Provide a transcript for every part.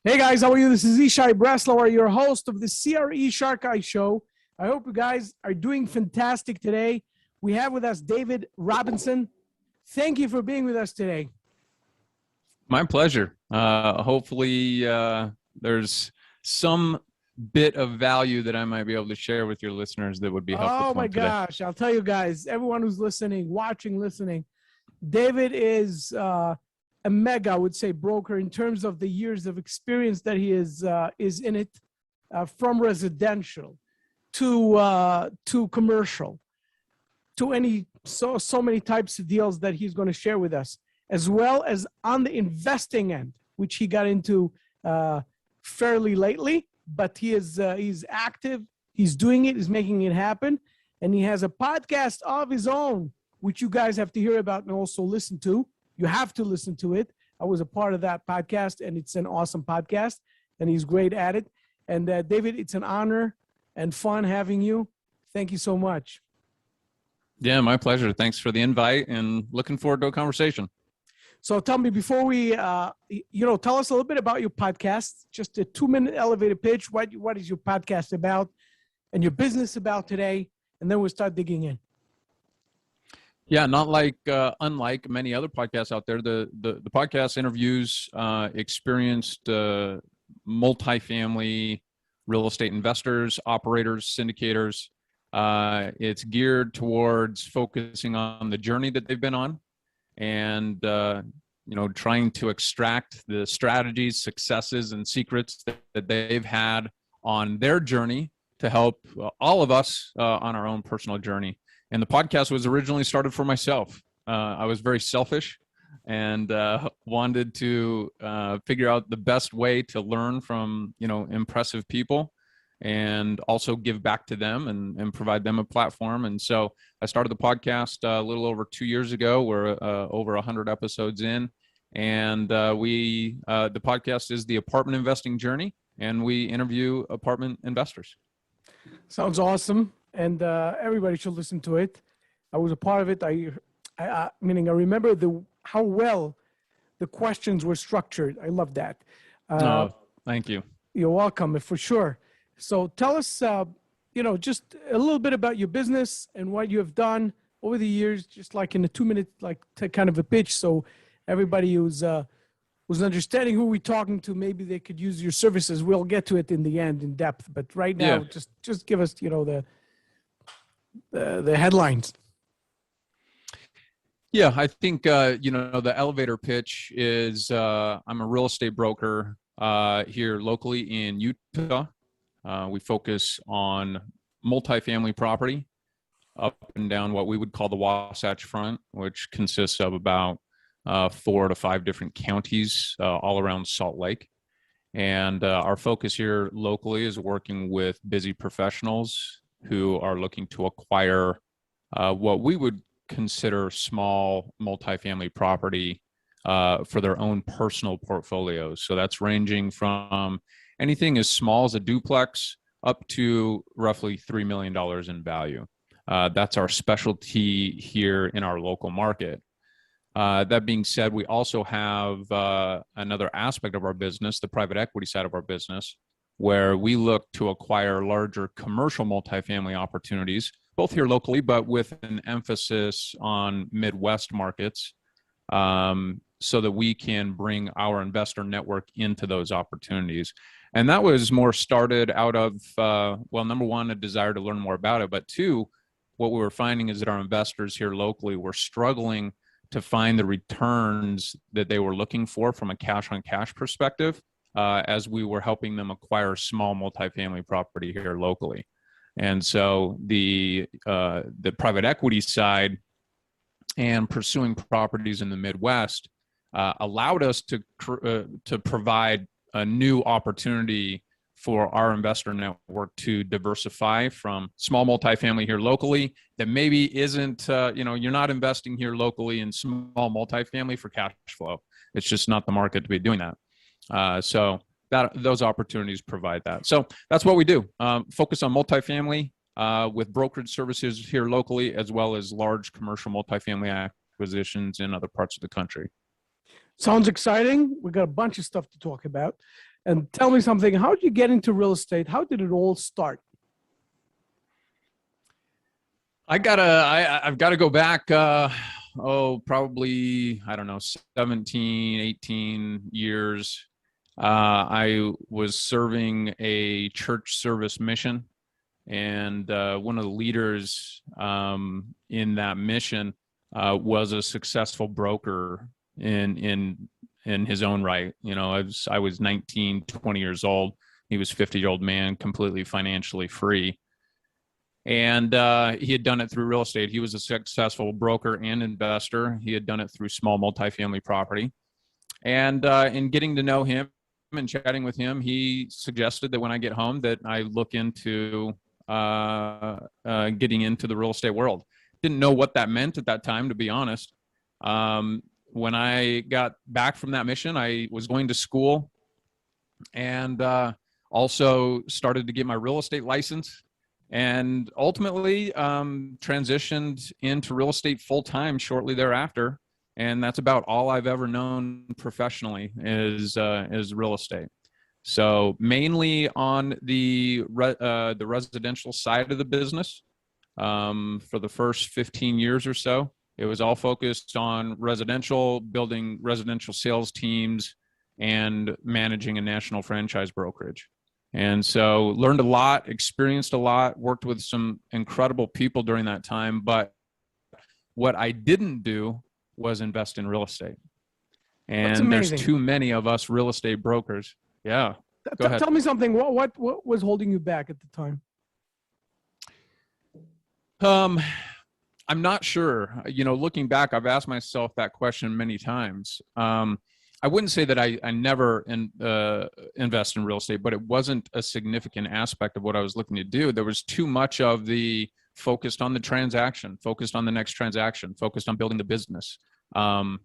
Hey guys, how are you? This is Ishai Breslauer, your host of the CRE SharkEye Show. I hope you guys are doing fantastic today. We have with us David Robinson. Thank you for being with us today. My pleasure. Hopefully, there's some bit of value that I might be able to share with your listeners that would be helpful Oh to my them today. gosh, I'll tell you guys, everyone who's listening, watching, listening, David is a mega, I would say, broker in terms of the years of experience that he is in it, from residential to commercial to any so many types of deals that he's going to share with us, as well as on the investing end, which he got into fairly lately. But he's active, he's doing it, he's making it happen, and he has a podcast of his own, which you guys have to hear about and also listen to. You have to listen to it. I was a part of that podcast, and it's an awesome podcast, and he's great at it. And David, it's an honor and fun having you. Thank you so much. Yeah, my pleasure. Thanks for the invite and looking forward to a conversation. So tell me, before we, tell us a little bit about your podcast, just a 2-minute elevator pitch. What is your podcast about and your business about today? And then we'll start digging in. Yeah, unlike many other podcasts out there, the podcast interviews experienced multifamily real estate investors, operators, syndicators. It's geared towards focusing on the journey that they've been on and, trying to extract the strategies, successes, and secrets that they've had on their journey to help all of us on our own personal journey. And the podcast was originally started for myself. I was very selfish and wanted to figure out the best way to learn from, impressive people and also give back to them and provide them a platform. And so I started the podcast a little over 2 years ago. We're over 100 episodes in, and the podcast is The Apartment Investing Journey, and we interview apartment investors. Sounds awesome. And everybody should listen to it. I was a part of it. I remember how well the questions were structured. I love that. Thank you. You're welcome, for sure. So tell us, just a little bit about your business and what you have done over the years, just like in a 2-minute, kind of a pitch. So everybody who's understanding who we're talking to, maybe they could use your services. We'll get to it in the end in depth. But right now, just give us, the headlines. Yeah, I think, the elevator pitch is I'm a real estate broker here locally in Utah. We focus on multifamily property up and down what we would call the Wasatch Front, which consists of about 4 to 5 different counties all around Salt Lake. And our focus here locally is working with busy professionals who are looking to acquire what we would consider small multifamily property for their own personal portfolios. So that's ranging from anything as small as a duplex up to roughly $3 million in value. That's our specialty here in our local market. That being said, we also have another aspect of our business, the private equity side of our business, where we look to acquire larger commercial multifamily opportunities, both here locally, but with an emphasis on Midwest markets, so that we can bring our investor network into those opportunities. And that was more started out of, number one, a desire to learn more about it, but two, what we were finding is that our investors here locally were struggling to find the returns that they were looking for from a cash-on-cash perspective, as we were helping them acquire small multifamily property here locally. And so the private equity side and pursuing properties in the Midwest allowed us to provide a new opportunity for our investor network to diversify from small multifamily here locally that maybe isn't, you're not investing here locally in small multifamily for cash flow. It's just not the market to be doing that. So those opportunities provide that. So that's what we do. Focus on multifamily with brokerage services here locally, as well as large commercial multifamily acquisitions in other parts of the country. Sounds exciting. We got a bunch of stuff to talk about. And tell me something, how did you get into real estate? How did it all start? I've got to go back, probably, I don't know, 17, 18 years. I was serving a church service mission, and one of the leaders in that mission was a successful broker in his own right. You know, I was 19, 20 years old. He was 50-year-old man, completely financially free. And he had done it through real estate. He was a successful broker and investor. He had done it through small multifamily property. And in getting to know him and chatting with him, he suggested that when I get home that I look into getting into the real estate world. Didn't know what that meant at that time, to be honest. When I got back from that mission, I was going to school and also started to get my real estate license. And ultimately transitioned into real estate full-time shortly thereafter. And that's about all I've ever known professionally is real estate. So mainly on the residential side of the business for the first 15 years or so. It was all focused on residential, building residential sales teams and managing a national franchise brokerage. And so learned a lot, experienced a lot, worked with some incredible people during that time. But what I didn't do was invest in real estate. And there's too many of us real estate brokers. Yeah. Go ahead. Tell me something. What was holding you back at the time? I'm not sure. You know, looking back, I've asked myself that question many times. I wouldn't say that I never invest in real estate, but it wasn't a significant aspect of what I was looking to do. There was too much of the focused on the transaction, focused on the next transaction, focused on building the business. Too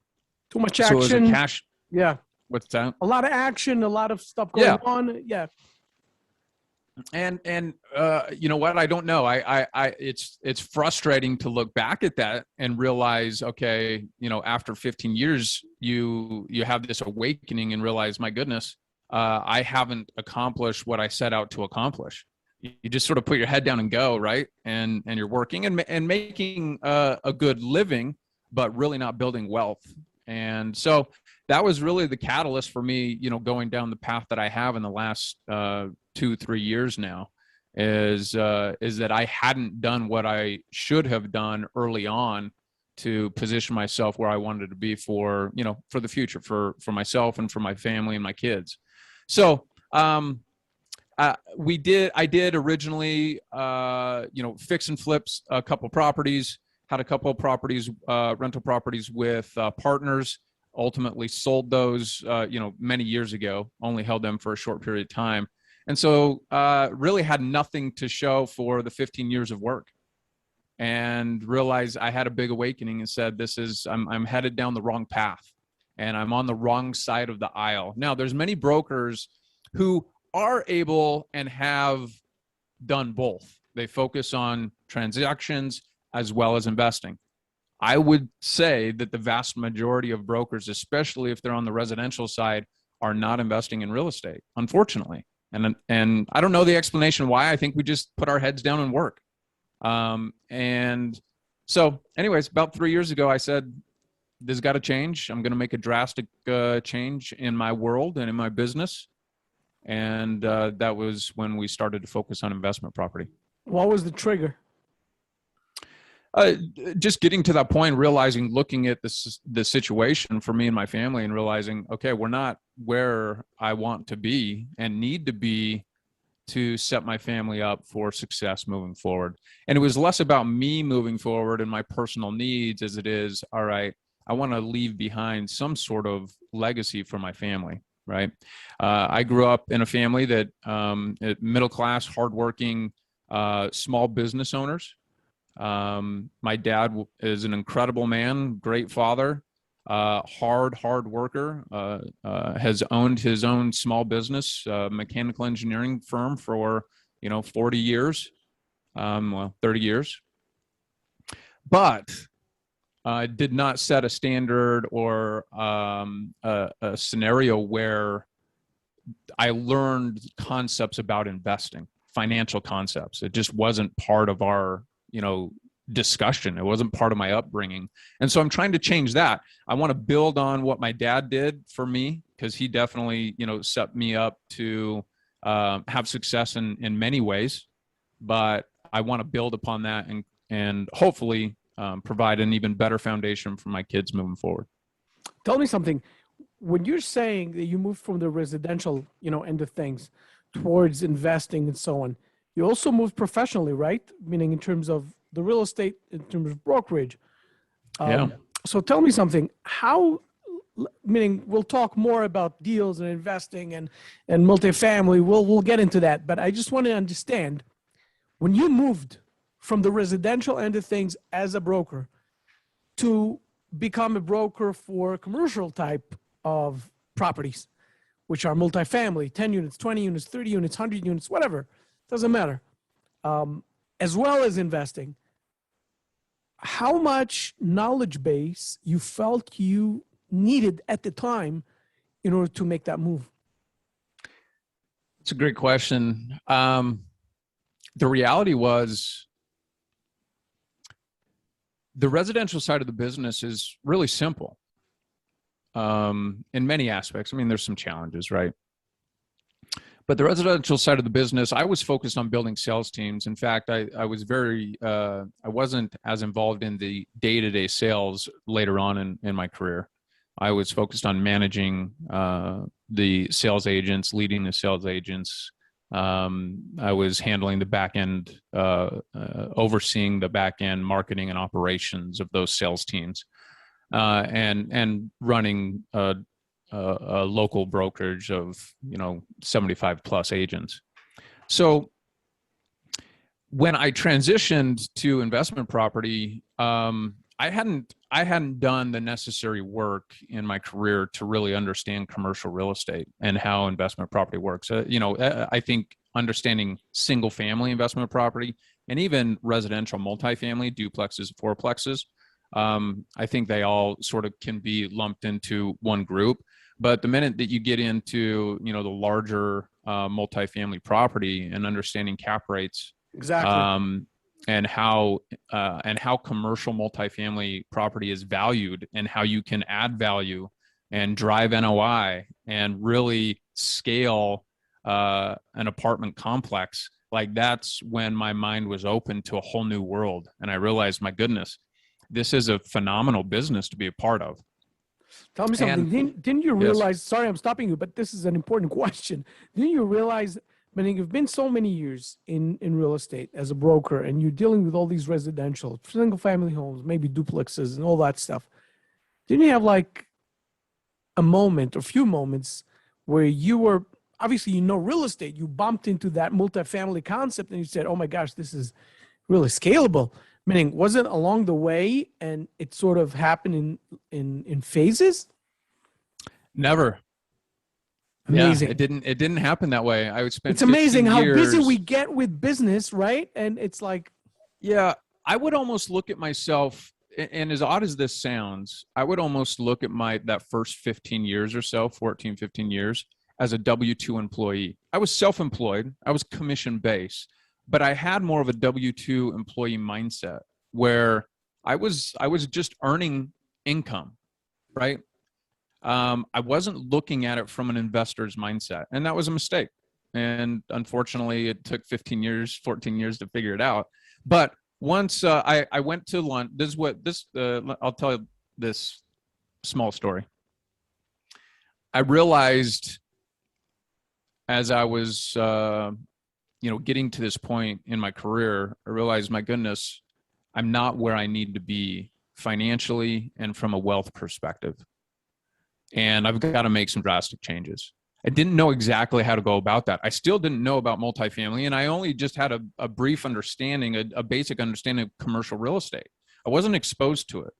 much action. So it was a cash. Yeah. What's that? A lot of action, a lot of stuff going on. Yeah. And you know what? I don't know. It's frustrating to look back at that and realize, okay, you know, after 15 years, you have this awakening and realize, my goodness, I haven't accomplished what I set out to accomplish. You just sort of put your head down and go, right? And you're working and making a good living, but really not building wealth. And so that was really the catalyst for me, you know, going down the path that I have in the last 2-3 years now, is that I hadn't done what I should have done early on to position myself where I wanted to be for, you know, for the future, for myself and for my family and my kids. So I did originally, you know, fix and flips a couple properties, had a couple of properties, rental properties with partners. Ultimately sold those, you know, many years ago, only held them for a short period of time. And so really had nothing to show for the 15 years of work, and realized I had a big awakening and said, I'm headed down the wrong path and I'm on the wrong side of the aisle. Now there's many brokers who are able and have done both. They focus on transactions as well as investing. I would say that the vast majority of brokers, especially if they're on the residential side, are not investing in real estate, unfortunately. And I don't know the explanation why. I think we just put our heads down and work. And so anyways, about 3 years ago, I said, this has got to change. I'm going to make a drastic change in my world and in my business. And that was when we started to focus on investment property. What was the trigger? Just getting to that point, realizing, looking at the situation for me and my family, and realizing, okay, we're not where I want to be and need to be to set my family up for success moving forward. And it was less about me moving forward and my personal needs as it is, all right, I want to leave behind some sort of legacy for my family, right? I grew up in a family that middle class, hardworking, small business owners. My dad is an incredible man, great father, hard worker, has owned his own small business, mechanical engineering firm for, 40 years, 30 years. But did not set a standard or a scenario where I learned concepts about investing, financial concepts. It just wasn't part of our, discussion. It wasn't part of my upbringing. And so I'm trying to change that. I want to build on what my dad did for me, because he definitely, set me up to have success in many ways. But I want to build upon that and hopefully provide an even better foundation for my kids moving forward. Tell me something. When you're saying that you moved from the residential, end of things towards investing and so on, you also moved professionally, right? Meaning in terms of the real estate, in terms of brokerage. Yeah. So tell me something. Meaning we'll talk more about deals and investing and multifamily. We'll get into that. But I just want to understand, when you moved from the residential end of things as a broker to become a broker for commercial type of properties, which are multifamily, 10 units, 20 units, 30 units, 100 units, whatever, doesn't matter, as well as investing, how much knowledge base you felt you needed at the time in order to make that move? It's a great question. The reality was, the residential side of the business is really simple in many aspects. I mean, there's some challenges, right? But the residential side of the business, I was focused on building sales teams. In fact, I wasn't as involved in the day-to-day sales later on in my career. I was focused on managing the sales agents, leading the sales agents. I was handling the back end, overseeing the back end marketing and operations of those sales teams, and running a local brokerage of 75 plus agents. So when I transitioned to investment property, I hadn't done the necessary work in my career to really understand commercial real estate and how investment property works. I think understanding single family investment property and even residential multifamily, duplexes, fourplexes, I think they all sort of can be lumped into one group. But the minute that you get into, the larger multifamily property and understanding cap rates, Exactly. and how commercial multifamily property is valued and how you can add value and drive NOI and really scale an apartment complex, like that's when my mind was open to a whole new world. And I realized, my goodness, this is a phenomenal business to be a part of. Tell me something. Didn't you Yes. realize, sorry, I'm stopping you, but this is an important question. Didn't you realize, I mean, you've been so many years in real estate as a broker, and you're dealing with all these residential, single family homes, maybe duplexes and all that stuff. Didn't you have like a moment or few moments where you were, obviously, real estate, you bumped into that multifamily concept and you said, oh my gosh, this is really scalable. Meaning, was it along the way and it sort of happened in phases? Never. Amazing. Yeah, it didn't happen that way. I would spend. It's amazing how busy years. we get with business, right? And it's like, Yeah, I would almost look at myself, and as odd as this sounds, I would almost look at that first 15 years or so, 14, 15 years, as a W-2 employee. I was self-employed. I was commission-based, but I had more of a W-2 employee mindset where I was just earning income, right? I wasn't looking at it from an investor's mindset, and that was a mistake. And unfortunately, it took 15 years, 14 years to figure it out. But once I went to lunch, I'll tell you this small story. I realized as I was, getting to this point in my career, I realized, my goodness, I'm not where I need to be financially and from a wealth perspective. And I've got to make some drastic changes. I didn't know exactly how to go about that. I still didn't know about multifamily, and I only just had a brief understanding, a basic understanding of commercial real estate. I wasn't exposed to it.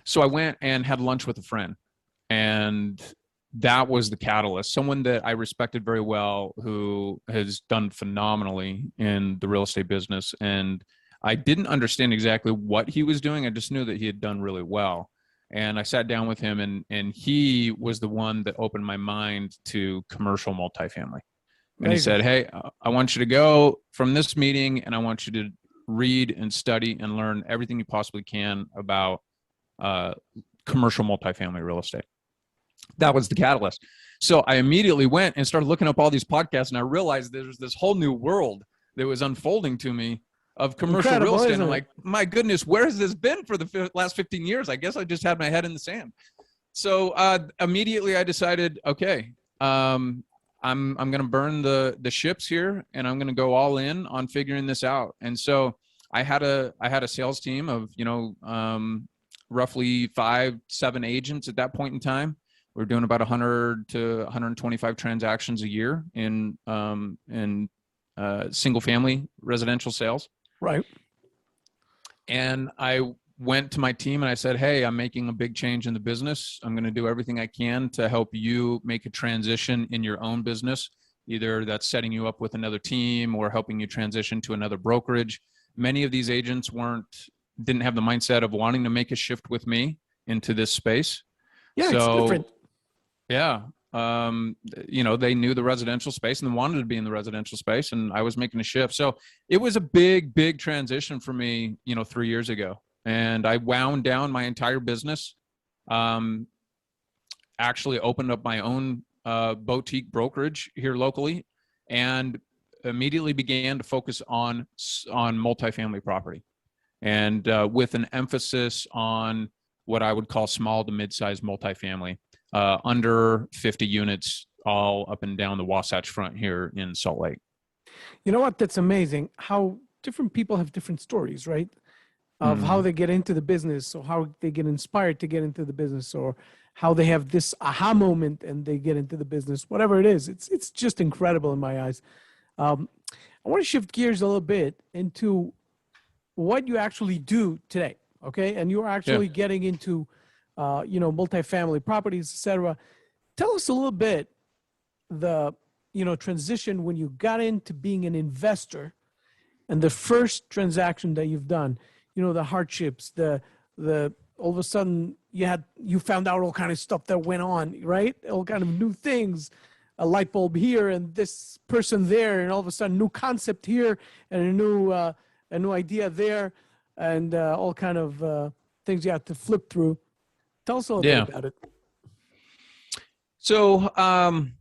So I went and had lunch with a friend, and that was the catalyst. Someone that I respected very well, who has done phenomenally in the real estate business. And I didn't understand exactly what he was doing. I just knew that he had done really well. And I sat down with him, and he was the one that opened my mind to commercial multifamily. And he said, hey, I want you to go from this meeting, and I want you to read and study and learn everything you possibly can about commercial multifamily real estate. That was the catalyst. So I immediately went and started looking up all these podcasts, and I realized there's this whole new world that was unfolding to me of commercial real estate. And I'm like, my goodness, where has this been for the last 15 years? I guess I just had my head in the sand. So immediately I decided, okay, I'm going to burn the ships here, and I'm going to go all in on figuring this out. And so I had a sales team of, roughly 5-7 agents at that point in time. We're doing about 100 to 125 transactions a year in single family residential sales. Right. And I went to my team and I said, hey, I'm making a big change in the business. I'm going to do everything I can to help you make a transition in your own business. Either that's setting you up with another team or helping you transition to another brokerage. Many of these agents didn't have the mindset of wanting to make a shift with me into this space. Yeah, it's different. Yeah. They knew the residential space and wanted to be in the residential space, and I was making a shift. So it was a big, big transition for me, 3 years ago. And I wound down my entire business, actually opened up my own boutique brokerage here locally, and immediately began to focus on multifamily property, and with an emphasis on what I would call small to mid-sized multifamily, under 50 units, all up and down the Wasatch Front here in Salt Lake. You know what? That's amazing how different people have different stories, right? Of how they get into the business, or how they get inspired to get into the business, or how they have this aha moment and they get into the business, whatever it is. It's just incredible in my eyes. I want to shift gears a little bit into what you actually do today. Okay. And you're actually getting into, multifamily properties, et cetera. Tell us a little bit the, transition when you got into being an investor and the first transaction that you've done, the hardships, the all of a sudden you found out all kind of stuff that went on, right? All kind of new things, a light bulb here and this person there, and all of a sudden new concept here and a new idea there, and all kind of things you have to flip through. Tell us a little bit about it. So I'm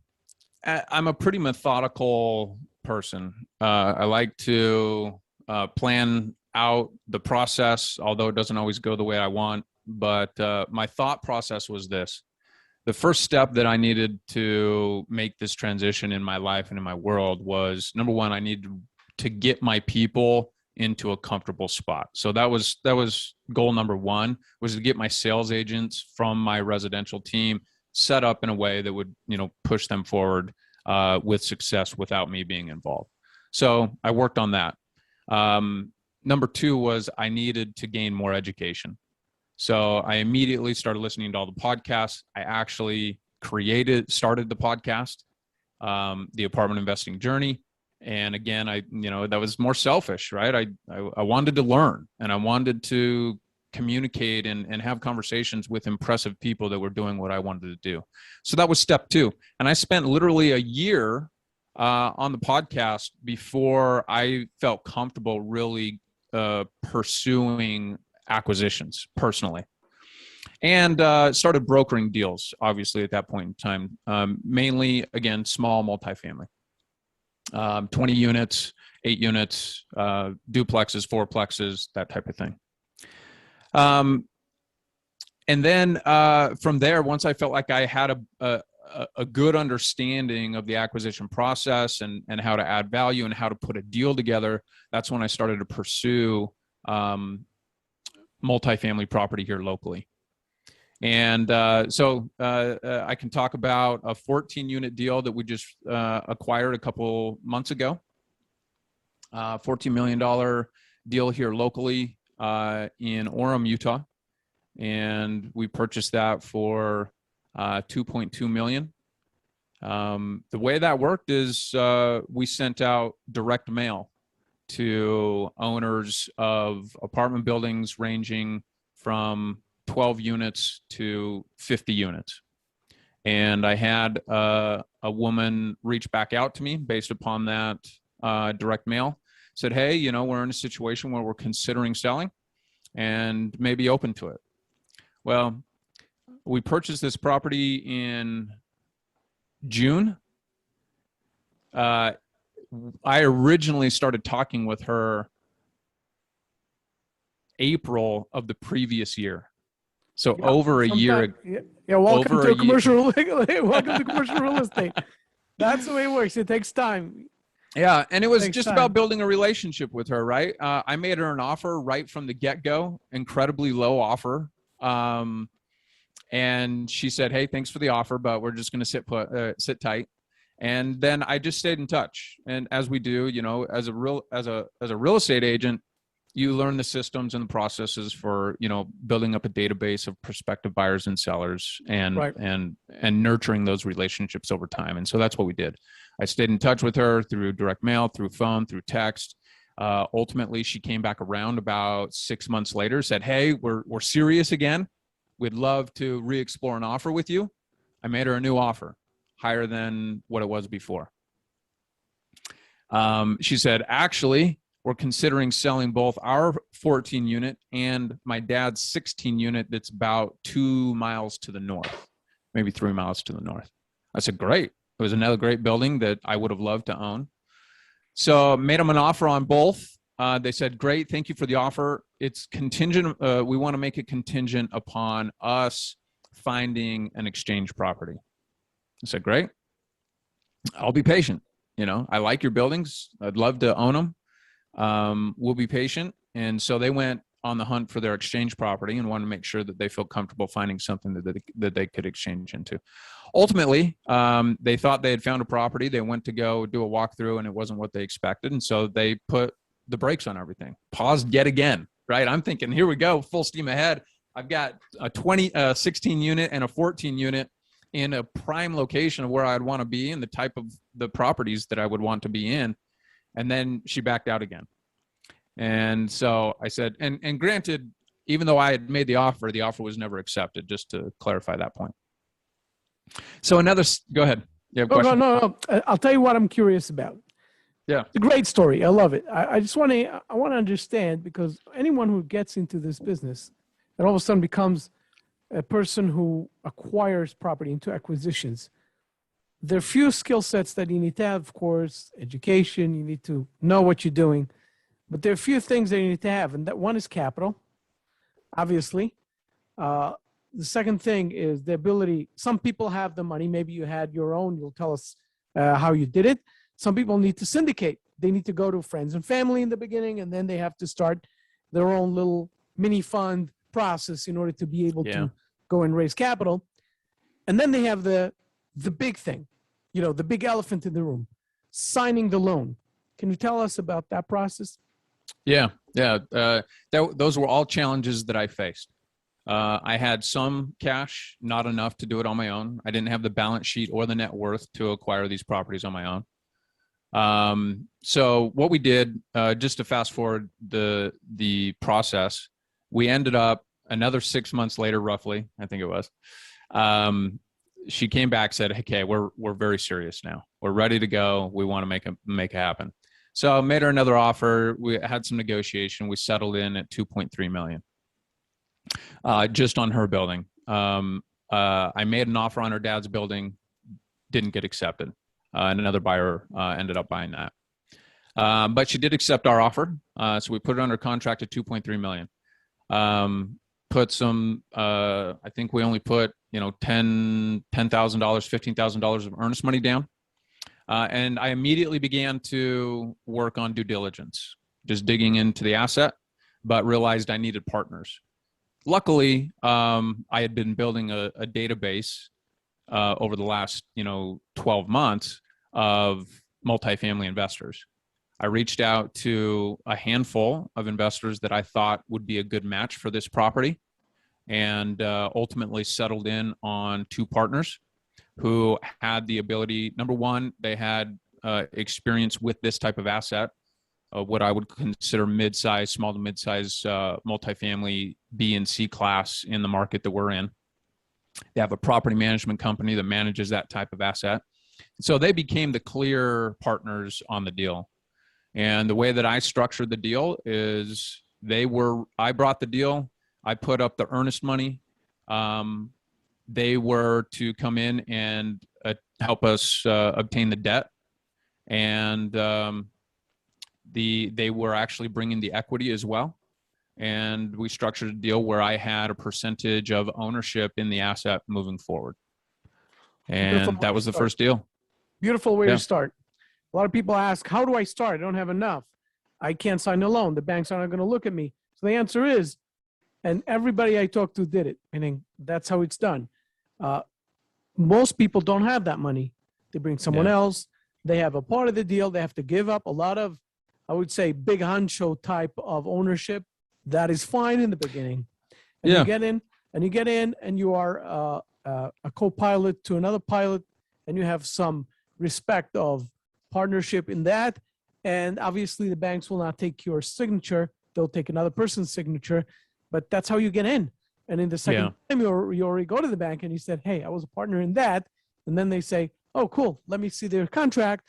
a pretty methodical person. I like to plan out the process, although it doesn't always go the way I want. But my thought process was this. The first step that I needed to make this transition in my life and in my world was, number one, I needed to get my people into a comfortable spot. So that was goal number one, was to get my sales agents from my residential team set up in a way that would, push them forward with success without me being involved. So I worked on that. Number two was I needed to gain more education. So I immediately started listening to all the podcasts. I actually started the podcast, the Apartment Investing Journey. And again, that was more selfish, right? I wanted to learn, and I wanted to communicate and have conversations with impressive people that were doing what I wanted to do. So that was step two. And I spent literally a year on the podcast before I felt comfortable really pursuing acquisitions personally, and started brokering deals, obviously, at that point in time, mainly, again, small multifamily, 20 units, 8 units, duplexes, fourplexes, that type of thing. And then from there, once I felt like I had a good understanding of the acquisition process and how to add value and how to put a deal together, that's when I started to pursue multifamily property here locally. And so I can talk about a 14-unit deal that we just acquired a couple months ago, $14 million deal here locally in Orem, Utah. And we purchased that for $2.2 million. The way that worked is we sent out direct mail to owners of apartment buildings ranging from 12 units to 50 units. And I had a woman reach back out to me based upon that direct mail, said, hey, you know, we're in a situation where we're considering selling and maybe open to it. Well, we purchased this property in June. I originally started talking with her April of the previous year. So over a year. Yeah, welcome over to a commercial. Welcome to commercial real estate. That's the way it works. It takes time. Yeah, and it was Takes just time. about building a relationship with her, right? I made her an offer right from the get-go, incredibly low offer. And she said, hey, thanks for the offer, but we're just going to sit tight. And then I just stayed in touch. And as we do, you know, as a real estate agent, you learn the systems and the processes for, you know, building up a database of prospective buyers and sellers and Right. and nurturing those relationships over time. And so that's what we did. I stayed in touch with her through direct mail, through phone, through text. Ultimately, she came back around about 6 months later, said, hey, we're serious again. We'd love to re-explore an offer with you. I made her a new offer, higher than what it was before. She said, actually, we're considering selling both our 14 unit and my dad's 16 unit that's about 2 miles to the north, maybe 3 miles to the north. I said, great. It was another great building that I would have loved to own. So made them an offer on both. They said, great, thank you for the offer. It's contingent. We want to make it contingent upon us finding an exchange property. I said, great. I'll be patient. You know, I like your buildings. I'd love to own them. We'll be patient. And so they went on the hunt for their exchange property and wanted to make sure that they feel comfortable finding something that they could exchange into. Ultimately, they thought they had found a property. They went to go do a walkthrough and it wasn't what they expected. And so they put the brakes on everything, paused yet again, right? I'm thinking, here we go, full steam ahead. I've got a 16 unit and a 14 unit in a prime location of where I'd want to be and the type of the properties that I would want to be in. And then she backed out again. And so I said, and granted, even though I had made the offer was never accepted, just to clarify that point. So go ahead. You have a question? No. I'll tell you what I'm curious about. Yeah. It's a great story. I love it. I just want to understand, because anyone who gets into this business and all of a sudden becomes a person who acquires property into acquisitions, there are few skill sets that you need to have. Of course, education, you need to know what you're doing, but there are a few things that you need to have. And that one is capital, obviously. The second thing is the ability. Some people have the money. Maybe you had your own. You'll tell us how you did it. Some people need to syndicate. They need to go to friends and family in the beginning, and then they have to start their own little mini fund process in order to be able to go and raise capital. And then they have the big thing, you know, the big elephant in the room, signing the loan. Can you tell us about that process? Yeah. Those were all challenges that I faced. I had some cash, not enough to do it on my own. I didn't have the balance sheet or the net worth to acquire these properties on my own. So what we did, just to fast forward the process, we ended up another 6 months later, roughly, I think it was. She came back, said, okay, we're very serious now. We're ready to go. We want to make it happen. So I made her another offer. We had some negotiation. We settled in at $2.3 million, just on her building. I made an offer on her dad's building, didn't get accepted. And another buyer ended up buying that. But she did accept our offer. So we put it under contract at $2.3 million. Put some, I think we only put, $10,000, $15,000 of earnest money down. And I immediately began to work on due diligence, just digging into the asset, but realized I needed partners. Luckily, I had been building a database over the last, 12 months of multifamily investors. I reached out to a handful of investors that I thought would be a good match for this property, and ultimately settled in on two partners who had the ability. Number one, they had experience with this type of asset, what I would consider mid-size, small to mid-size multifamily B and C class in the market that we're in. They have a property management company that manages that type of asset. So they became the clear partners on the deal. And the way that I structured the deal is I brought the deal, I put up the earnest money. They were to come in and help us obtain the debt. And they were actually bringing the equity as well. And we structured a deal where I had a percentage of ownership in the asset moving forward. And that was the first deal. Beautiful way to start. A lot of people ask, how do I start? I don't have enough. I can't sign a loan. The banks aren't going to look at me. So the answer is, and everybody I talked to did it, meaning that's how it's done. Most people don't have that money. They bring someone else. They have a part of the deal. They have to give up a lot of, I would say, big honcho type of ownership. That is fine in the beginning. And you get in and you are a co-pilot to another pilot, and you have some respect of partnership in that. And obviously the banks will not take your signature. They'll take another person's signature, but that's how you get in. And in the second time, you already go to the bank and you said, hey, I was a partner in that. And then they say, oh, cool, let me see their contract.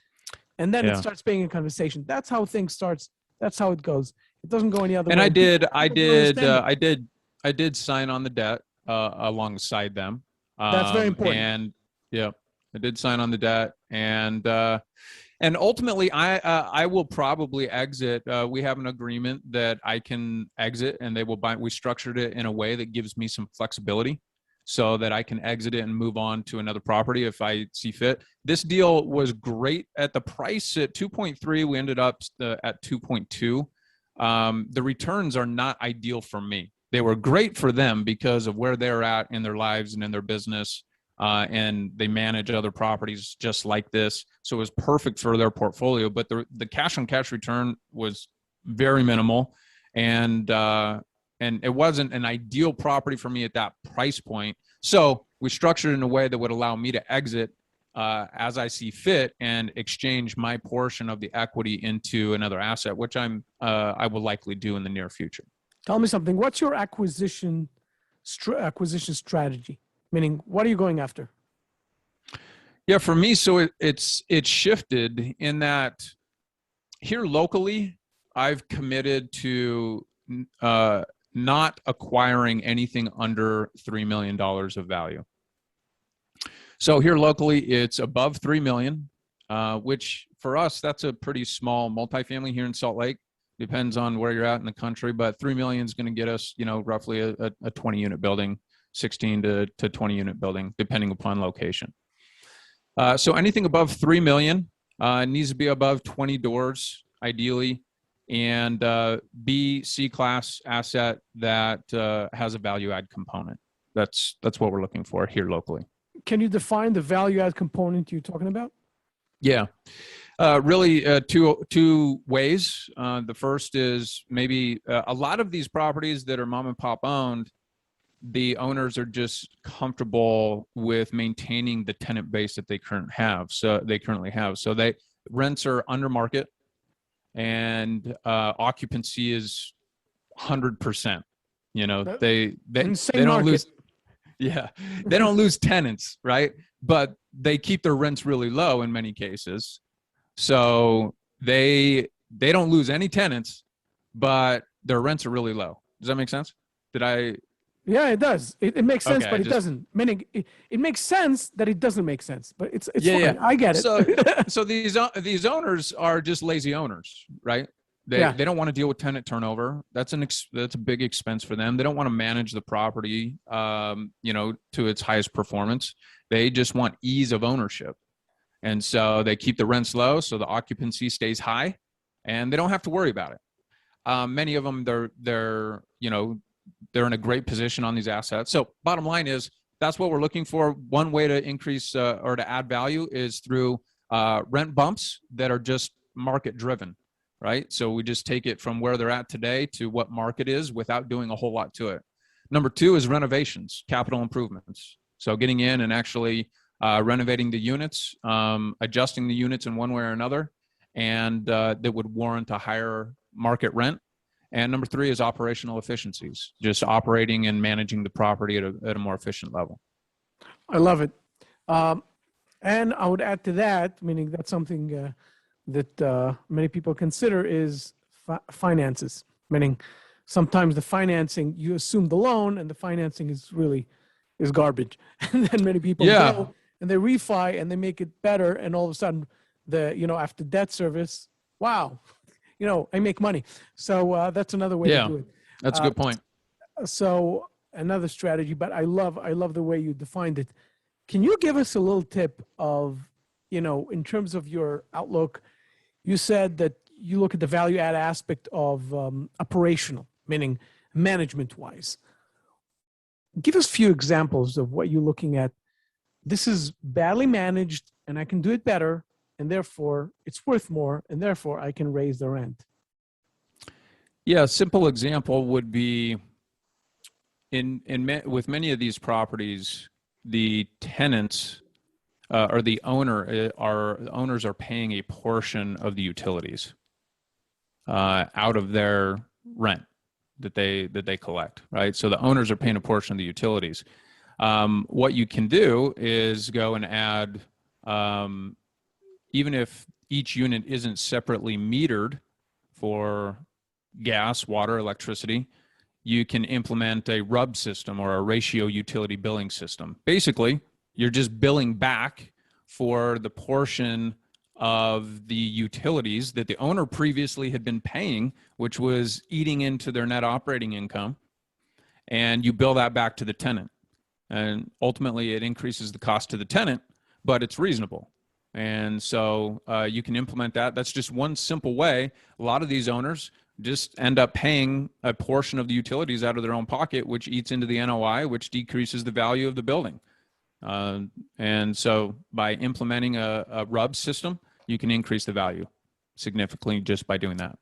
And then it starts being a conversation. That's how things starts. That's how it goes. It doesn't go any other way. And I did sign on the debt alongside them. That's very important. And I did sign on the debt, and ultimately I will probably exit. We have an agreement that I can exit, and they will buy. We structured it in a way that gives me some flexibility, so that I can exit it and move on to another property if I see fit. This deal was great at the price at 2.3. We ended up at 2.2. The returns are not ideal for me. They were great for them because of where they're at in their lives and in their business. And they manage other properties just like this. So it was perfect for their portfolio, but the cash on cash return was very minimal. And it wasn't an ideal property for me at that price point. So we structured it in a way that would allow me to exit as I see fit and exchange my portion of the equity into another asset, which I will likely do in the near future. Tell me something. What's your acquisition strategy? Meaning, what are you going after? Yeah, for me, so it's shifted in that here locally, I've committed to not acquiring anything under $3 million of value. So here locally, it's above 3 million, which for us, that's a pretty small multifamily here in Salt Lake. Depends on where you're at in the country, but 3 million is going to get us, roughly a 20 unit building, 16 to 20 unit building, depending upon location. So anything above 3 million needs to be above 20 doors, ideally, and B, C class asset that has a value add component. That's what we're looking for here locally. Can you define the value add component you're talking about? Yeah, really two ways. The first is maybe a lot of these properties that are mom and pop owned, the owners are just comfortable with maintaining the tenant base that they currently have. So rents are under market, and occupancy is 100%. They don't lose. Yeah, they don't lose tenants, right? But they keep their rents really low in many cases. So they don't lose any tenants, but their rents are really low. Does that make sense? Yeah, it does. It makes sense, but it doesn't. Meaning, it makes sense that it doesn't make sense, but it's fine. Yeah. I get it. So these owners are just lazy owners, right? They don't want to deal with tenant turnover. That's a big expense for them. They don't want to manage the property, to its highest performance. They just want ease of ownership, and so they keep the rents low, so the occupancy stays high, and they don't have to worry about it. Many of them, they're in a great position on these assets. So bottom line is that's what we're looking for. One way to increase or to add value is through rent bumps that are just market driven. Right? So we just take it from where they're at today to what market is without doing a whole lot to it. Number two is renovations, capital improvements. So getting in and actually renovating the units, adjusting the units in one way or another, and that would warrant a higher market rent. And number three is operational efficiencies, just operating and managing the property at a more efficient level. I love it. And I would add to that, meaning that's something that many people consider is finances, meaning sometimes the financing, you assume the loan and the financing is garbage. And then many people go and they refi and they make it better. And all of a sudden after debt service, wow, I make money. So that's another way to do it. That's a good point. So another strategy, but I love the way you defined it. Can you give us a little tip of, in terms of your outlook? You said that you look at the value add aspect of operational, meaning management wise. Give us a few examples of what you're looking at. This is badly managed and I can do it better, and therefore it's worth more, and therefore I can raise the rent. Yeah, a simple example would be with many of these properties, the tenants or the owners are paying a portion of the utilities out of their rent that they collect, right? So the owners are paying a portion of the utilities. What you can do is go and add, even if each unit isn't separately metered for gas, water, electricity, you can implement a RUB system or a ratio utility billing system. Basically, you're just billing back for the portion of the utilities that the owner previously had been paying, which was eating into their net operating income, and you bill that back to the tenant. And ultimately, it increases the cost to the tenant, but it's reasonable. And so you can implement that. That's just one simple way. A lot of these owners just end up paying a portion of the utilities out of their own pocket, which eats into the NOI, which decreases the value of the building. And so by implementing a RUB system, you can increase the value significantly just by doing that.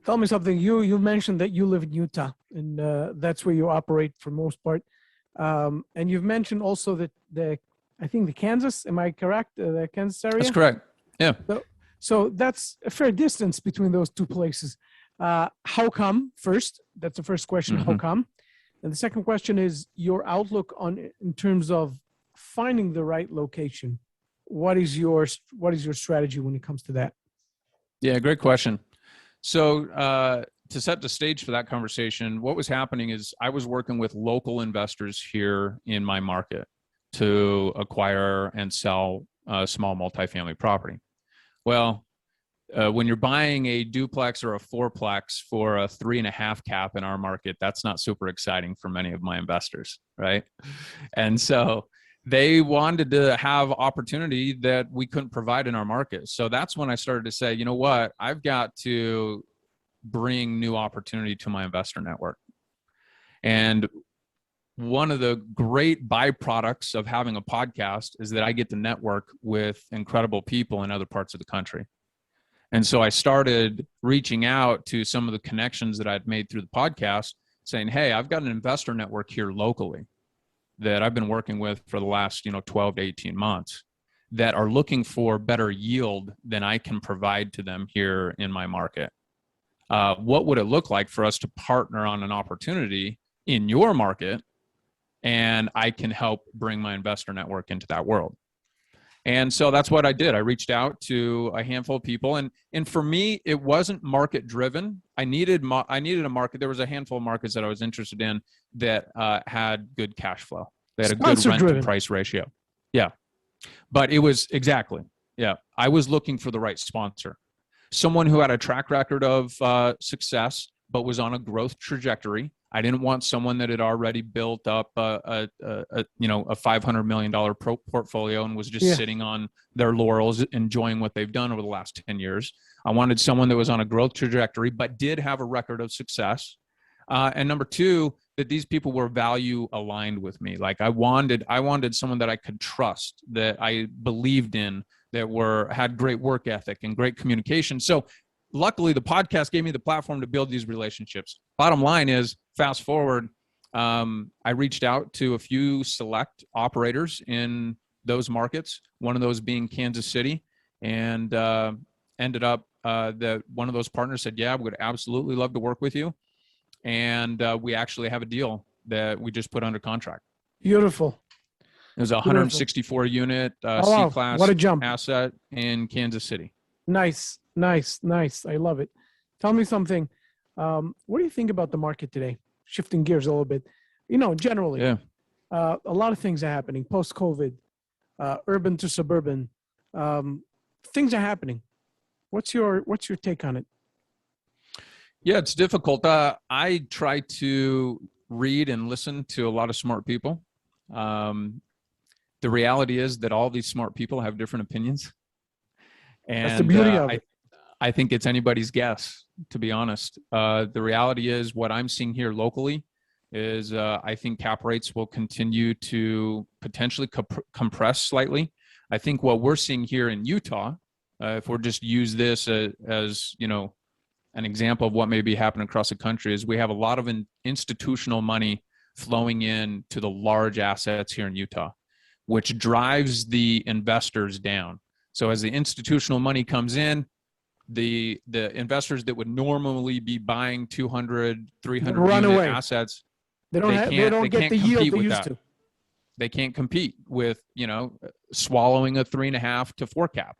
Tell me something. You mentioned that you live in Utah, and that's where you operate for most part. And you've mentioned also that I think the Kansas, am I correct? The Kansas area? That's correct. Yeah. So that's a fair distance between those two places. How come? First, that's the first question. Mm-hmm. How come? And the second question is your outlook in terms of finding the right location. What is your strategy when it comes to that? Yeah, great question. So to set the stage for that conversation, what was happening is I was working with local investors here in my market to acquire and sell small multifamily property. Well, when you're buying a duplex or a fourplex for a 3.5 cap in our market, that's not super exciting for many of my investors, right? And so they wanted to have opportunity that we couldn't provide in our market. So that's when I started to say, you know what, I've got to bring new opportunity to my investor network. And one of the great byproducts of having a podcast is that I get to network with incredible people in other parts of the country. And so I started reaching out to some of the connections that I'd made through the podcast saying, hey, I've got an investor network here locally that I've been working with for the last 12 to 18 months that are looking for better yield than I can provide to them here in my market. What would it look like for us to partner on an opportunity in your market? And I can help bring my investor network into that world. And so that's what I did. I reached out to a handful of people, and for me, it wasn't market driven. I needed a market. There was a handful of markets that I was interested in that had good cash flow. They had a good rent to price ratio. Yeah, but it was exactly. Yeah, I was looking for the right sponsor, someone who had a track record of success, but was on a growth trajectory. I didn't want someone that had already built up a $500 million portfolio and was just sitting on their laurels, enjoying what they've done over the last 10 years. I wanted someone that was on a growth trajectory, but did have a record of success. And number two, that these people were value aligned with me. Like I wanted someone that I could trust, that I believed in, that had great work ethic and great communication. So luckily, the podcast gave me the platform to build these relationships. Bottom line is, fast forward, I reached out to a few select operators in those markets, one of those being Kansas City. And ended up that one of those partners said, yeah, we would absolutely love to work with you. And we actually have a deal that we just put under contract. Beautiful. It was a 164 unit Oh, wow. C-class What a jump. asset in Kansas City. Nice, nice, nice. I love it. Tell me something. What do you think about the market today? Shifting gears a little bit. Generally, Yeah. a lot of things are happening post-COVID, urban to suburban. Things are happening. What's your take on it? Yeah, it's difficult. I try to read and listen to a lot of smart people. The reality is that all these smart people have different opinions. And that's the beauty of it. I think it's anybody's guess, to be honest. The reality is what I'm seeing here locally is I think cap rates will continue to potentially compress slightly. I think what we're seeing here in Utah, if we're just use this as an example of what may be happening across the country, is we have a lot of institutional money flowing in to the large assets here in Utah, which drives the investors down. So as the institutional money comes in, the investors that would normally be buying 200, 300 run unit away. assets, They don't get the yield they used to. They can't compete with, swallowing a 3.5 to 4 cap.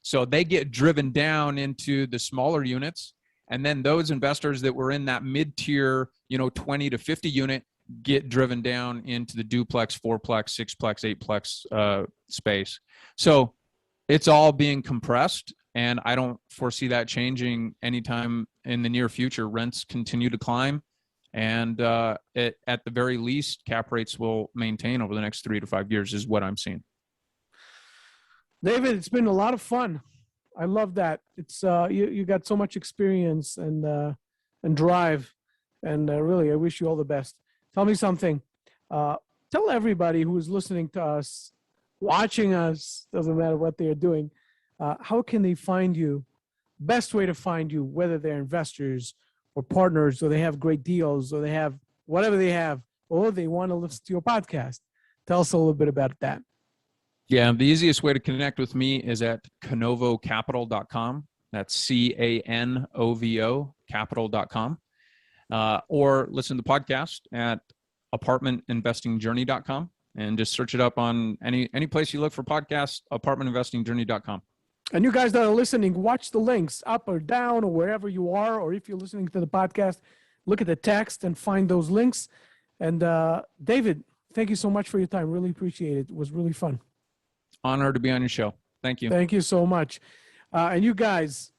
So they get driven down into the smaller units. And then those investors that were in that mid-tier, 20 to 50 unit get driven down into the duplex, 4-plex, 6-plex, 8-plex space. So it's all being compressed, and I don't foresee that changing anytime in the near future. Rents continue to climb, and at the very least, cap rates will maintain over the next 3 to 5 years is what I'm seeing. David, it's been a lot of fun. I love that. It's you got so much experience and drive, and really, I wish you all the best. Tell me something. Tell everybody who is listening to us, watching us, doesn't matter what they are doing, how can they find you? Best way to find you, whether they're investors or partners, or they have great deals, or they have whatever they have, or they want to listen to your podcast. Tell us a little bit about that. Yeah, the easiest way to connect with me is at canovocapital.com. That's CANOVO capital.com. Or listen to the podcast at apartmentinvestingjourney.com, and just search it up on any place you look for podcasts, apartmentinvestingjourney.com. And you guys that are listening, watch the links up or down or wherever you are, or if you're listening to the podcast, look at the text and find those links. And David, thank you so much for your time. Really appreciate it. It was really fun. Honor to be on your show. Thank you. Thank you so much. And you guys,